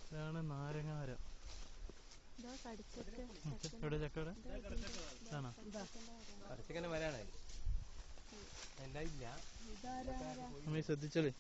ഇതാണ് നാരങ്ങ മരം. എവിടെ ചക്കട കടച്ചക്കന്റെ മരാണ്. എന്തായില്ല നമ്മ ശ്രദ്ധിച്ചോളി.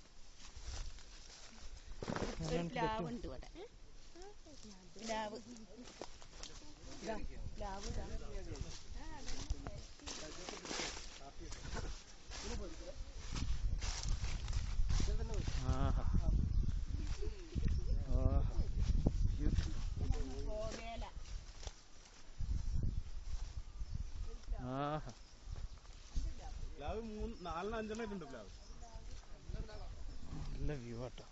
നല്ല വ്യൂ ആട്ടോ.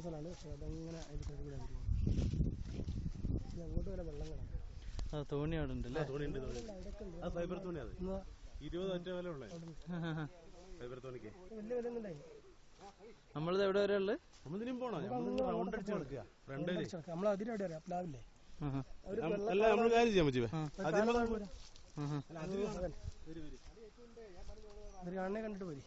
സ്ഥലമാണ്. പക്ഷെ അതങ്ങനെ അങ്ങോട്ട് വരെ വെള്ളം കിടക്കും. തോണി അവിടെ ഉണ്ടല്ലേ? ഫൈബർ തോണി. അത് 20 വില ഉള്ളേ ഫൈബർ തോണിക്ക്. വലിയ വില ഒന്നും ഉണ്ടായി. നമ്മളിത് എവിടെ വരെ ഉള്ളത്? നമ്മളിതിനും പോണോ? റൗണ്ട് അടിച്ച് നടക്കുക. നമ്മൾ അതിനവിടെ അറിയാം പ്ലാവില്ലേ? അല്ല നമ്മള് കാര്യം ചെയ്യാൻ പറ്റുമോ? കാണണേ കണ്ടിട്ട് പോരി.